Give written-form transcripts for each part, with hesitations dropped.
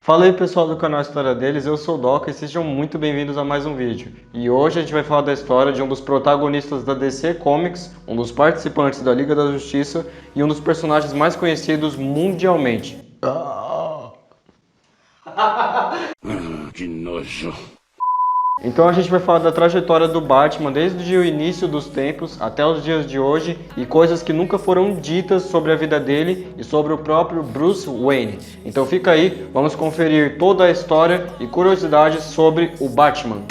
Fala aí pessoal do canal História Deles, eu sou o Doca e sejam muito bem-vindos a mais um vídeo. E hoje a gente vai falar da história de um dos protagonistas da DC Comics, um dos participantes da Liga da Justiça e um dos personagens mais conhecidos mundialmente. Que nojo. Então a gente vai falar da trajetória do Batman desde o início dos tempos até os dias de hoje e coisas que nunca foram ditas sobre a vida dele e sobre o próprio Bruce Wayne. Então fica aí, vamos conferir toda a história e curiosidades sobre o Batman.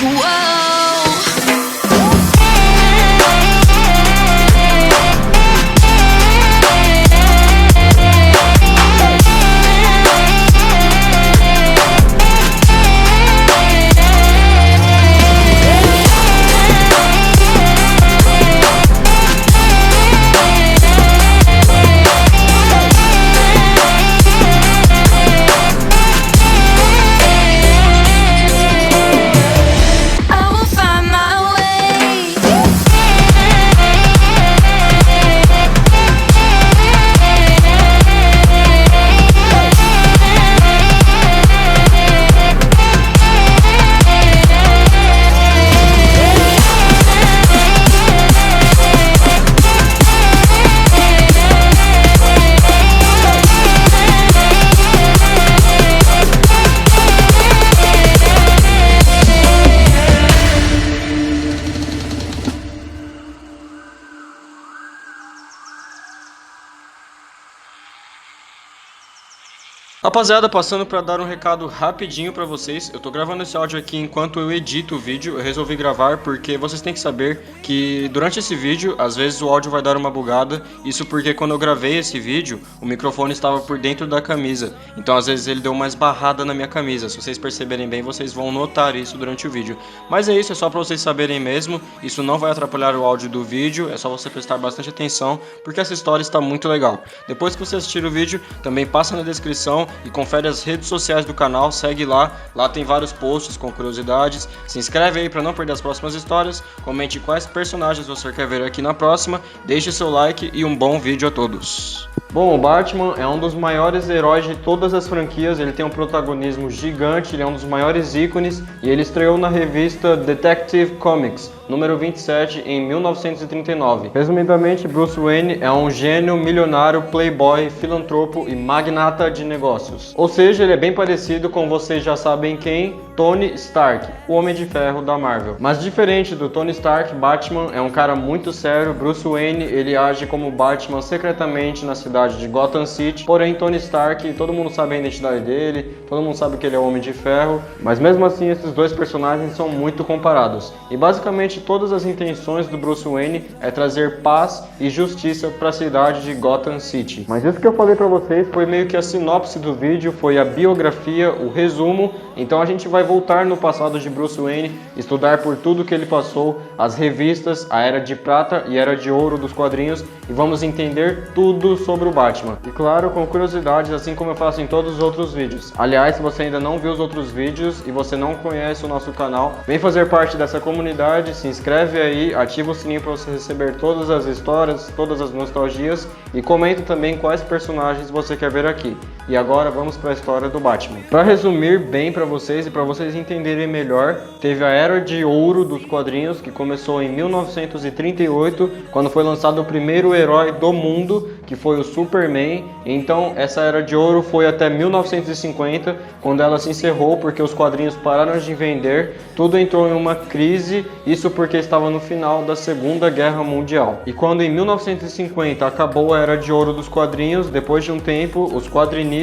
Rapaziada, passando para dar um recado rapidinho para vocês. Eu tô gravando esse áudio aqui enquanto eu edito o vídeo. Eu resolvi gravar porque vocês têm que saber que durante esse vídeo, às vezes o áudio vai dar uma bugada. Isso porque quando eu gravei esse vídeo, o microfone estava por dentro da camisa. Então às vezes ele deu uma esbarrada na minha camisa. Se vocês perceberem bem, vocês vão notar isso durante o vídeo. Mas é isso, é só para vocês saberem mesmo. Isso não vai atrapalhar o áudio do vídeo. É só você prestar bastante atenção, porque essa história está muito legal. Depois que você assistir o vídeo, também passa na descrição e confere as redes sociais do canal, segue lá tem vários posts com curiosidades, se inscreve aí para não perder as próximas histórias, comente quais personagens você quer ver aqui na próxima, deixe seu like e um bom vídeo a todos. Bom, o Batman é um dos maiores heróis de todas as franquias, ele tem um protagonismo gigante, ele é um dos maiores ícones e ele estreou na revista Detective Comics, número 27, em 1939. Resumidamente, Bruce Wayne é um gênio, milionário, playboy, filantropo e magnata de negócios. Ou seja, ele é bem parecido com vocês já sabem quem, Tony Stark, o Homem de Ferro da Marvel. Mas diferente do Tony Stark, Batman é um cara muito sério. Bruce Wayne, ele age como Batman secretamente na cidade de Gotham City, porém Tony Stark, todo mundo sabe a identidade dele, todo mundo sabe que ele é o Homem de Ferro, mas mesmo assim esses dois personagens são muito comparados. E basicamente todas as intenções do Bruce Wayne é trazer paz e justiça para a cidade de Gotham City. Mas isso que eu falei para vocês foi meio que a sinopse do vídeo, foi a biografia, o resumo. Então a gente vai voltar no passado de Bruce Wayne, estudar por tudo que ele passou, as revistas, a Era de Prata e Era de Ouro dos quadrinhos, e vamos entender tudo sobre o Batman. E claro, com curiosidades, assim como eu faço em todos os outros vídeos. Aliás, se você ainda não viu os outros vídeos e você não conhece o nosso canal, vem fazer parte dessa comunidade, se inscreve aí, ativa o sininho para você receber todas as histórias, todas as nostalgias e comenta também quais personagens você quer ver aqui. E agora vamos para a história do Batman. Para resumir bem para vocês e para vocês entenderem melhor, teve a Era de Ouro dos quadrinhos que começou em 1938, quando foi lançado o primeiro herói do mundo, que foi o Superman. Então essa Era de Ouro foi até 1950, quando ela se encerrou porque os quadrinhos pararam de vender, tudo entrou em uma crise, isso porque estava no final da Segunda Guerra Mundial. E quando em 1950 acabou a Era de Ouro dos quadrinhos, depois de um tempo, os quadrinistas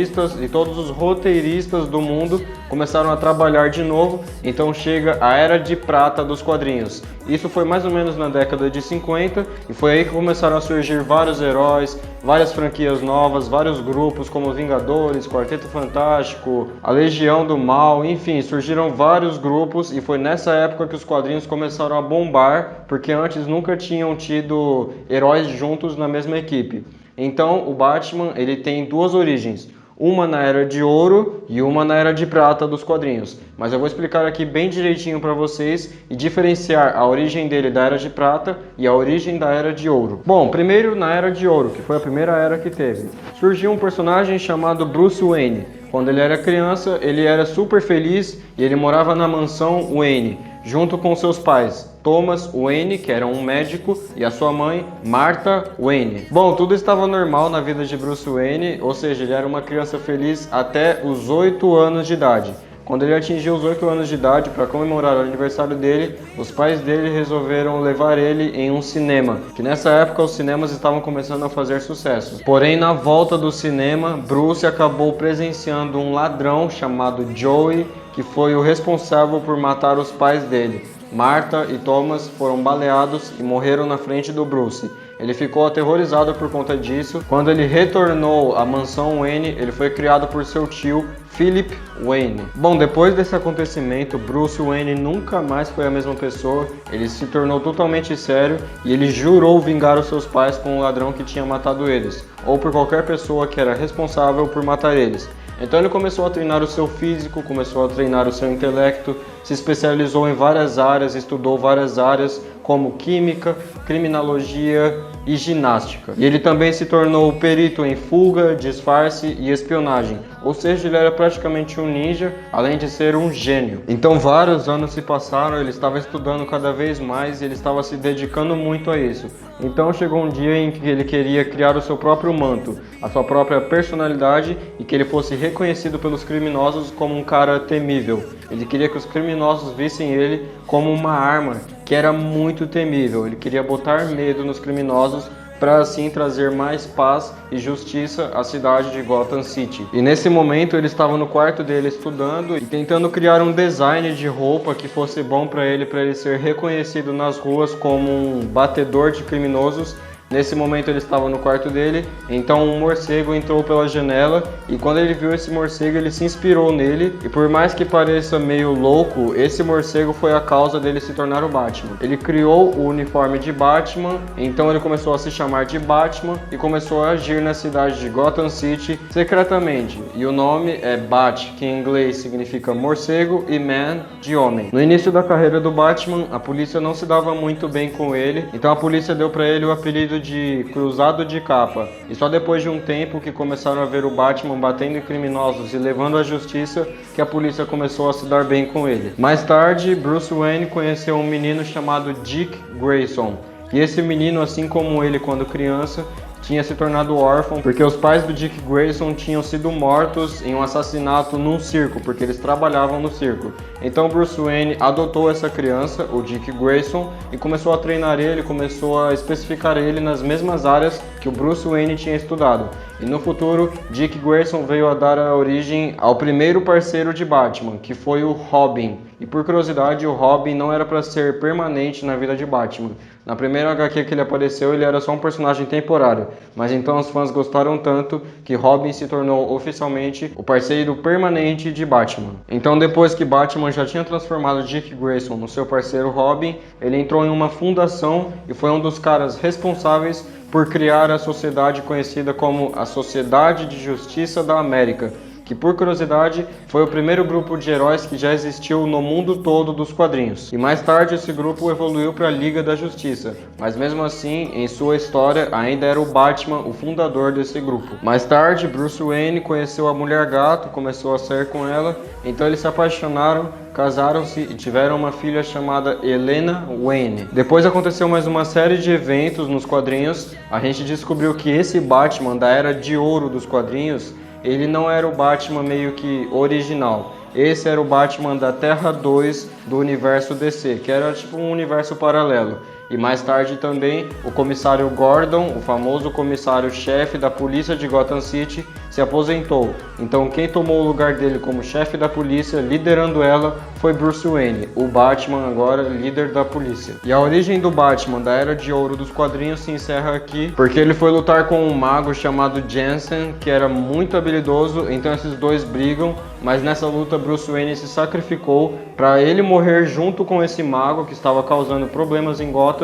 e todos os roteiristas do mundo começaram a trabalhar de novo, então chega a Era de Prata dos quadrinhos. Isso foi mais ou menos na década de 50 e foi aí que começaram a surgir vários heróis, várias franquias novas, vários grupos como Vingadores, Quarteto Fantástico, a Legião do Mal, enfim, surgiram vários grupos e foi nessa época que os quadrinhos começaram a bombar, porque antes nunca tinham tido heróis juntos na mesma equipe. Então o Batman, ele tem duas origens. uma na Era de Ouro e uma na Era de Prata dos quadrinhos. Mas eu vou explicar aqui bem direitinho para vocês e diferenciar a origem dele da Era de Prata e a origem da Era de Ouro. Bom, primeiro na Era de Ouro, que foi a primeira era que teve, surgiu um personagem chamado Bruce Wayne. Quando ele era criança, ele era super feliz e ele morava na mansão Wayne, junto com seus pais, Thomas Wayne, que era um médico, e a sua mãe, Martha Wayne. Bom, tudo estava normal na vida de Bruce Wayne, ou seja, ele era uma criança feliz até os 8 anos de idade. Quando ele atingiu os 8 anos de idade, para comemorar o aniversário dele, os pais dele resolveram levar ele em um cinema, que nessa época os cinemas estavam começando a fazer sucesso. Porém, na volta do cinema, Bruce acabou presenciando um ladrão chamado Joey, que foi o responsável por matar os pais dele. Martha e Thomas foram baleados e morreram na frente do Bruce. Ele ficou aterrorizado por conta disso. Quando ele retornou à mansão Wayne, ele foi criado por seu tio, Philip Wayne. Bom, depois desse acontecimento, Bruce Wayne nunca mais foi a mesma pessoa. Ele se tornou totalmente sério e ele jurou vingar os seus pais com o ladrão que tinha matado eles, ou por qualquer pessoa que era responsável por matar eles. Então ele começou a treinar o seu físico, começou a treinar o seu intelecto, se especializou em várias áreas, estudou várias áreas como química, criminologia e ginástica. E ele também se tornou perito em fuga, disfarce e espionagem, ou seja, ele era praticamente um ninja, além de ser um gênio. Então vários anos se passaram, ele estava estudando cada vez mais e ele estava se dedicando muito a isso. Então chegou um dia em que ele queria criar o seu próprio manto, a sua própria personalidade e que ele fosse reconhecido pelos criminosos como um cara temível. Ele queria que os criminosos vissem ele como uma arma que era muito temível. Ele queria botar medo nos criminosos para assim trazer mais paz e justiça à cidade de Gotham City. E nesse momento ele estava no quarto dele estudando e tentando criar um design de roupa que fosse bom para ele ser reconhecido nas ruas como um batedor de criminosos. Nesse momento ele estava no quarto dele, então um morcego entrou pela janela e quando ele viu esse morcego ele se inspirou nele e por mais que pareça meio louco, esse morcego foi a causa dele se tornar o Batman. Ele criou o uniforme de Batman, então ele começou a se chamar de Batman e começou a agir na cidade de Gotham City secretamente. E o nome é Bat, que em inglês significa morcego, e Man, de homem. No início da carreira do Batman, a polícia não se dava muito bem com ele, então a polícia deu para ele o apelido de Cruzado de Capa. E só depois de um tempo que começaram a ver o Batman batendo em criminosos e levando à justiça que a polícia começou a se dar bem com ele. Mais tarde, Bruce Wayne conheceu um menino chamado Dick Grayson. E esse menino, assim como ele quando criança, tinha se tornado órfão porque os pais do Dick Grayson tinham sido mortos em um assassinato num circo, porque eles trabalhavam no circo. Então Bruce Wayne adotou essa criança, o Dick Grayson, e começou a treinar ele, começou a especificar ele nas mesmas áreas que o Bruce Wayne tinha estudado. E no futuro, Dick Grayson veio a dar a origem ao primeiro parceiro de Batman, que foi o Robin. E por curiosidade, o Robin não era para ser permanente na vida de Batman. Na primeira HQ que ele apareceu, ele era só um personagem temporário, mas então os fãs gostaram tanto que Robin se tornou oficialmente o parceiro permanente de Batman. Então depois que Batman já tinha transformado Dick Grayson no seu parceiro Robin, ele entrou em uma fundação e foi um dos caras responsáveis por criar a sociedade conhecida como a Sociedade de Justiça da América, que por curiosidade foi o primeiro grupo de heróis que já existiu no mundo todo dos quadrinhos. E mais tarde esse grupo evoluiu para a Liga da Justiça, mas mesmo assim, em sua história, ainda era o Batman o fundador desse grupo. Mais tarde, Bruce Wayne conheceu a Mulher Gato, começou a sair com ela, então eles se apaixonaram, casaram-se e tiveram uma filha chamada Helena Wayne. Depois aconteceu mais uma série de eventos nos quadrinhos, a gente descobriu que esse Batman da Era de Ouro dos quadrinhos, ele não era o Batman meio que original. Esse era o Batman da Terra 2 do universo DC, que era tipo um universo paralelo. E mais tarde também o comissário Gordon, o famoso comissário-chefe da polícia de Gotham City, se aposentou. Então quem tomou o lugar dele como chefe da polícia, liderando ela, foi Bruce Wayne, o Batman agora líder da polícia. E a origem do Batman da Era de Ouro dos quadrinhos se encerra aqui, porque ele foi lutar com um mago chamado Jensen, que era muito habilidoso, então esses dois brigam, mas nessa luta Bruce Wayne se sacrificou para ele morrer junto com esse mago que estava causando problemas em Gotham.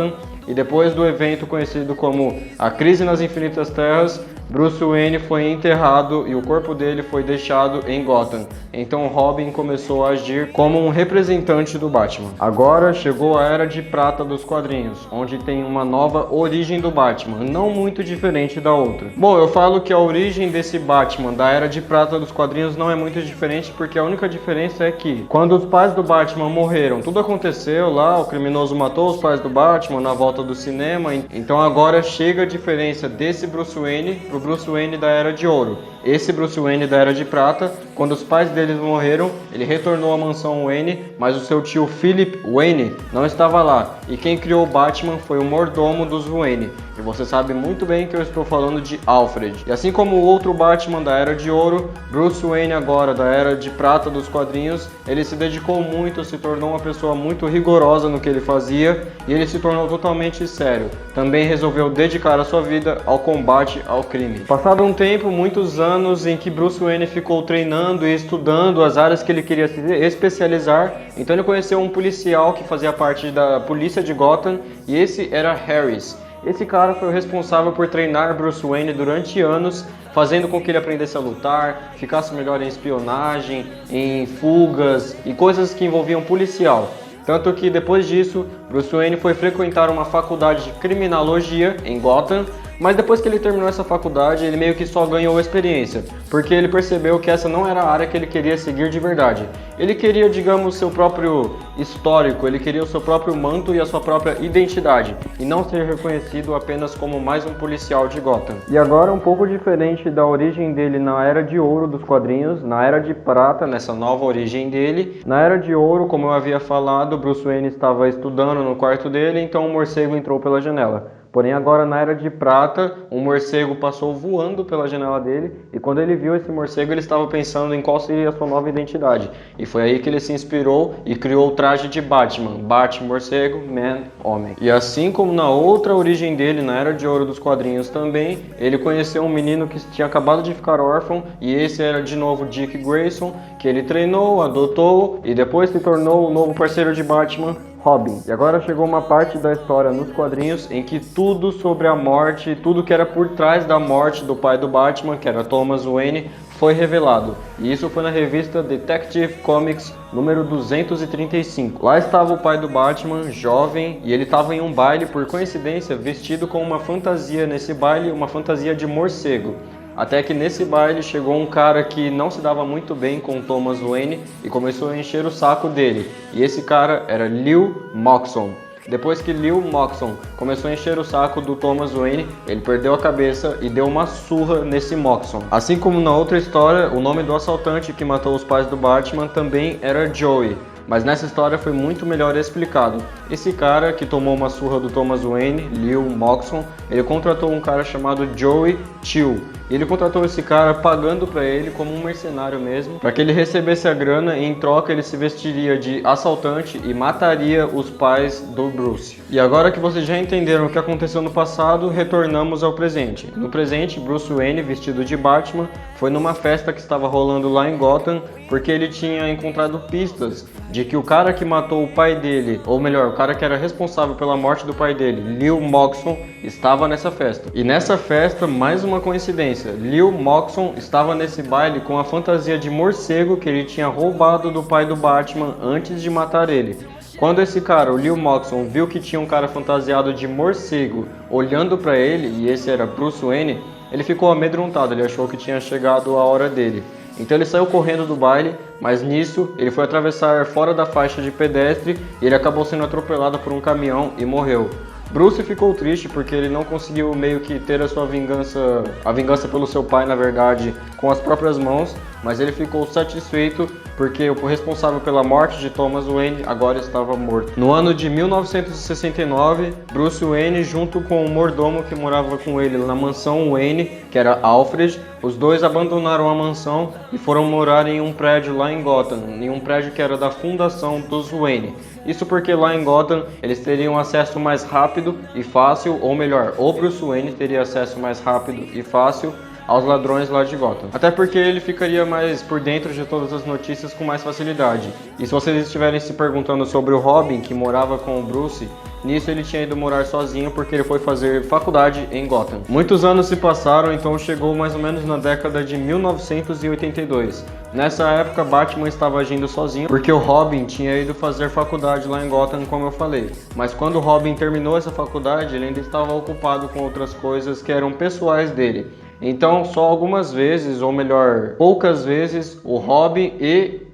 E depois do evento conhecido como a Crise nas Infinitas Terras, Bruce Wayne foi enterrado e o corpo dele foi deixado em Gotham. Então Robin começou a agir como um representante do Batman. Agora chegou a Era de Prata dos quadrinhos, onde tem uma nova origem do Batman, não muito diferente da outra. Bom, eu falo que a origem desse Batman da Era de Prata dos quadrinhos não é muito diferente, porque a única diferença é que quando os pais do Batman morreram, tudo aconteceu lá, o criminoso matou os pais do Batman na volta do cinema, então agora chega a diferença desse Bruce Wayne pro Bruce Wayne da Era de Ouro. Esse Bruce Wayne da Era de Prata, quando os pais deles morreram, ele retornou à mansão Wayne, mas o seu tio Philip Wayne não estava lá. E quem criou o Batman foi o mordomo dos Wayne. E você sabe muito bem que eu estou falando de Alfred. E assim como o outro Batman da Era de Ouro, Bruce Wayne agora da Era de Prata dos quadrinhos, ele se dedicou muito, se tornou uma pessoa muito rigorosa no que ele fazia e ele se tornou totalmente sério. Também resolveu dedicar a sua vida ao combate ao crime. Passado um tempo, muitos anos em que Bruce Wayne ficou treinando e estudando as áreas que ele queria se especializar, então ele conheceu um policial que fazia parte da polícia de Gotham e esse era Harris. Esse cara foi o responsável por treinar Bruce Wayne durante anos, fazendo com que ele aprendesse a lutar, ficasse melhor em espionagem, em fugas e coisas que envolviam policial. Tanto que depois disso, Bruce Wayne foi frequentar uma faculdade de criminologia em Gotham, mas depois que ele terminou essa faculdade, ele meio que só ganhou experiência, porque ele percebeu que essa não era a área que ele queria seguir de verdade. Ele queria, digamos, seu próprio histórico, ele queria o seu próprio manto e a sua própria identidade, e não ser reconhecido apenas como mais um policial de Gotham. E agora, um pouco diferente da origem dele na Era de Ouro dos quadrinhos, na Era de Prata, nessa nova origem dele. Na Era de Ouro, como eu havia falado, Bruce Wayne estava estudando no quarto dele, então um morcego entrou pela janela. Porém, agora na Era de Prata, um morcego passou voando pela janela dele e quando ele viu esse morcego, ele estava pensando em qual seria a sua nova identidade. E foi aí que ele se inspirou e criou o traje de Batman, Bat-morcego, Man, homem. E assim como na outra origem dele, na Era de Ouro dos quadrinhos também, ele conheceu um menino que tinha acabado de ficar órfão e esse era de novo Dick Grayson, que ele treinou, adotou e depois se tornou o novo parceiro de Batman, Robin. E agora chegou uma parte da história nos quadrinhos em que tudo sobre a morte, tudo que era por trás da morte do pai do Batman, que era Thomas Wayne, foi revelado. E isso foi na revista Detective Comics número 235. Lá estava o pai do Batman, jovem, e ele estava em um baile, por coincidência, vestido com uma fantasia nesse baile, uma fantasia de morcego. Até que nesse baile chegou um cara que não se dava muito bem com Thomas Wayne e começou a encher o saco dele. E esse cara era Lil Moxon. Depois que Lil Moxon começou a encher o saco do Thomas Wayne, ele perdeu a cabeça e deu uma surra nesse Moxon. Assim como na outra história, o nome do assaltante que matou os pais do Batman também era Joey. Mas nessa história foi muito melhor explicado. Esse cara que tomou uma surra do Thomas Wayne, Lil Moxon, ele contratou um cara chamado Joey Chill. E ele contratou esse cara pagando para ele como um mercenário mesmo, para que ele recebesse a grana e em troca ele se vestiria de assaltante e mataria os pais do Bruce. E agora que vocês já entenderam o que aconteceu no passado, retornamos ao presente. No presente, Bruce Wayne, vestido de Batman, foi numa festa que estava rolando lá em Gotham, porque ele tinha encontrado pistas de que o cara que matou o pai dele, ou melhor, o cara que era responsável pela morte do pai dele, Lil Moxon, estava nessa festa. E nessa festa, mais uma coincidência, Lil Moxon estava nesse baile com a fantasia de morcego que ele tinha roubado do pai do Batman antes de matar ele. Quando esse cara, o Lil Moxon, viu que tinha um cara fantasiado de morcego olhando para ele, e esse era Bruce Wayne, ele ficou amedrontado, ele achou que tinha chegado a hora dele. Então ele saiu correndo do baile, mas nisso ele foi atravessar fora da faixa de pedestre e ele acabou sendo atropelado por um caminhão e morreu. Bruce ficou triste porque ele não conseguiu meio que ter a sua vingança, a vingança pelo seu pai, na verdade, com as próprias mãos, mas ele ficou satisfeito porque o responsável pela morte de Thomas Wayne agora estava morto. No ano de 1969, Bruce Wayne, junto com o mordomo que morava com ele na mansão Wayne, que era Alfred, os dois abandonaram a mansão e foram morar em um prédio lá em Gotham, em um prédio que era da fundação dos Wayne. Isso porque lá em Gotham eles teriam acesso mais rápido e fácil, ou melhor, o Bruce Wayne teria acesso mais rápido e fácil aos ladrões lá de Gotham. Até porque ele ficaria mais por dentro de todas as notícias com mais facilidade. E se vocês estiverem se perguntando sobre o Robin, que morava com o Bruce, Nisso ele tinha ido morar sozinho porque ele foi fazer faculdade em Gotham. Muitos anos se passaram, então chegou mais ou menos na década de 1982. Nessa época, Batman estava agindo sozinho porque o Robin tinha ido fazer faculdade lá em Gotham, como eu falei. Mas quando o Robin terminou essa faculdade, ele ainda estava ocupado com outras coisas que eram pessoais dele. Então, só algumas vezes, ou melhor, poucas vezes, o Robin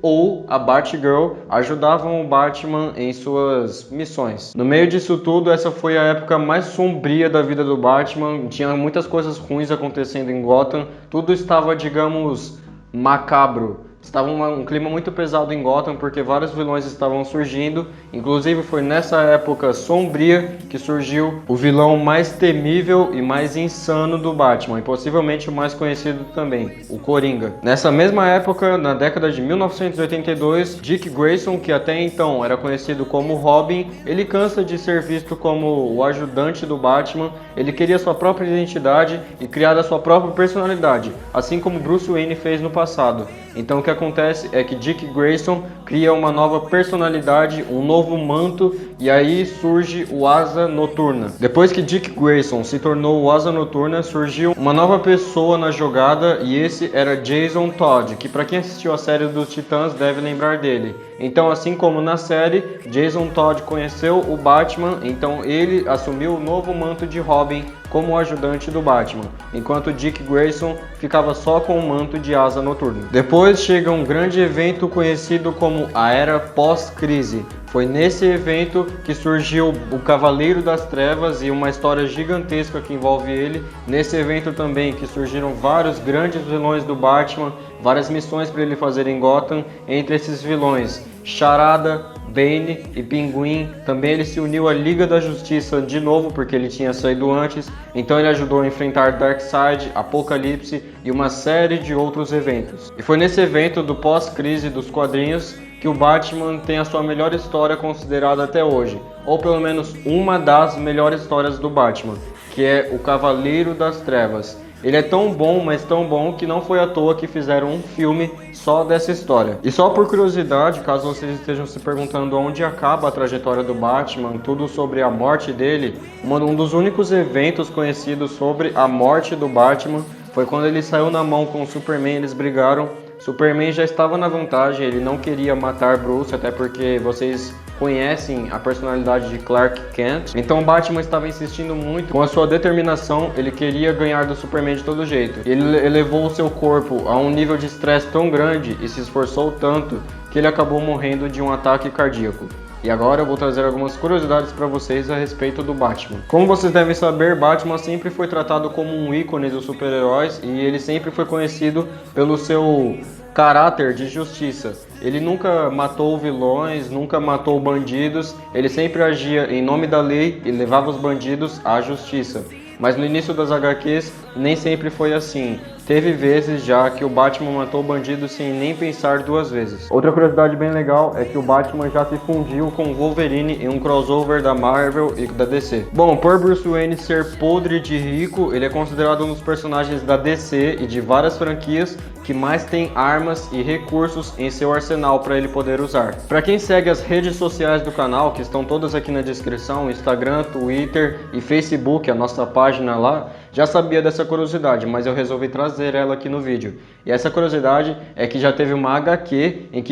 ou a Batgirl ajudavam o Batman em suas missões. No meio disso tudo, essa foi a época mais sombria da vida do Batman. Tinha muitas coisas ruins acontecendo em Gotham. Tudo estava, digamos, macabro. Estava um clima muito pesado em Gotham porque vários vilões estavam surgindo. Inclusive foi nessa época sombria que surgiu o vilão mais temível e mais insano do Batman, e possivelmente o mais conhecido também, o Coringa. Nessa mesma época, na década de 1982, Dick Grayson, que até então era conhecido como Robin, ele cansa de ser visto como o ajudante do Batman. Ele queria sua própria identidade e criar a sua própria personalidade, assim como Bruce Wayne fez no passado. Então o que acontece é que Dick Grayson cria uma nova personalidade, um novo manto, e aí surge o Asa Noturna. Depois que Dick Grayson se tornou o Asa Noturna, surgiu uma nova pessoa na jogada, e esse era Jason Todd, que para quem assistiu a série dos Titãs deve lembrar dele. Então, assim como na série, Jason Todd conheceu o Batman, então ele assumiu o novo manto de Robin como ajudante do Batman, enquanto Dick Grayson ficava só com o manto de Asa Noturna. Depois chega um grande evento conhecido como a Era Pós-Crise. Foi nesse evento que surgiu o Cavaleiro das Trevas e uma história gigantesca que envolve ele. Nesse evento também que surgiram vários grandes vilões do Batman, várias missões para ele fazer em Gotham. Entre esses vilões, Charada, Bane e Pinguim. Também ele se uniu à Liga da Justiça de novo, porque ele tinha saído antes. Então ele ajudou a enfrentar Darkseid, Apocalipse e uma série de outros eventos. E foi nesse evento do pós-crise dos quadrinhos que o Batman tem a sua melhor história considerada até hoje, ou pelo menos uma das melhores histórias do Batman, que é o Cavaleiro das Trevas. Ele é tão bom, mas tão bom, que não foi à toa que fizeram um filme só dessa história. E só por curiosidade, caso vocês estejam se perguntando onde acaba a trajetória do Batman, tudo sobre a morte dele, um dos únicos eventos conhecidos sobre a morte do Batman foi quando ele saiu na mão com o Superman, eles brigaram. Superman já estava na vantagem, ele não queria matar Bruce, até porque vocês conhecem a personalidade de Clark Kent. Então o Batman estava insistindo muito com a sua determinação, ele queria ganhar do Superman de todo jeito. Ele elevou o seu corpo a um nível de estresse tão grande e se esforçou tanto que ele acabou morrendo de um ataque cardíaco. E agora eu vou trazer algumas curiosidades para vocês a respeito do Batman. Como vocês devem saber, Batman sempre foi tratado como um ícone dos super-heróis e ele sempre foi conhecido pelo seu caráter de justiça. Ele nunca matou vilões, nunca matou bandidos, ele sempre agia em nome da lei e levava os bandidos à justiça. Mas no início das HQs nem sempre foi assim. Teve vezes já que o Batman matou bandidos sem nem pensar duas vezes. Outra curiosidade bem legal é que o Batman já se fundiu com o Wolverine em um crossover da Marvel e da DC. Bom, por Bruce Wayne ser podre de rico, ele é considerado um dos personagens da DC e de várias franquias que mais tem armas e recursos em seu arsenal para ele poder usar. Para quem segue as redes sociais do canal, que estão todas aqui na descrição, Instagram, Twitter e Facebook, a nossa página lá, já sabia dessa curiosidade, mas eu resolvi trazer ela aqui no vídeo. E essa curiosidade é que já teve uma HQ em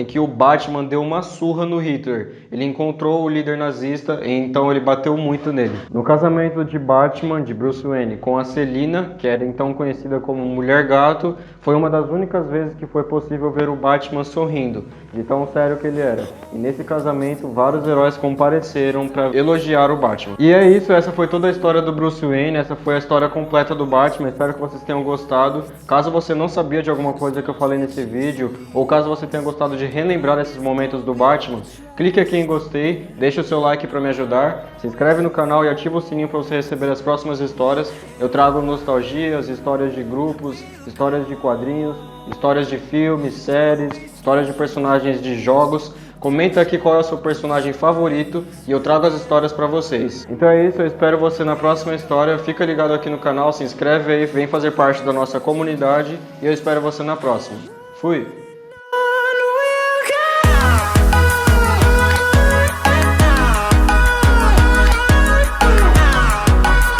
que o Batman deu uma surra no Hitler. Ele encontrou o líder nazista e então ele bateu muito nele. No casamento de Batman, de Bruce Wayne, com a Selina, que era então conhecida como Mulher Gato, foi uma das únicas vezes que foi possível ver o Batman sorrindo, de tão sério que ele era. E nesse casamento, vários heróis compareceram para elogiar o Batman. E é isso, essa foi toda a história do Bruce Wayne, essa foi a história completa do Batman. Espero que vocês tenham gostado. Caso você não sabia de alguma coisa que eu falei nesse vídeo, ou caso você tenha gostado de relembrar esses momentos do Batman, clique aqui em gostei, deixa o seu like para me ajudar, se inscreve no canal e ativa o sininho para você receber as próximas histórias. Eu trago nostalgias, histórias de grupos, histórias de quadrinhos, histórias de filmes, séries, histórias de personagens de jogos. Comenta aqui qual é o seu personagem favorito e eu trago as histórias para vocês. Então é isso, eu espero você na próxima história. Fica ligado aqui no canal, se inscreve aí, vem fazer parte da nossa comunidade e eu espero você na próxima. Fui!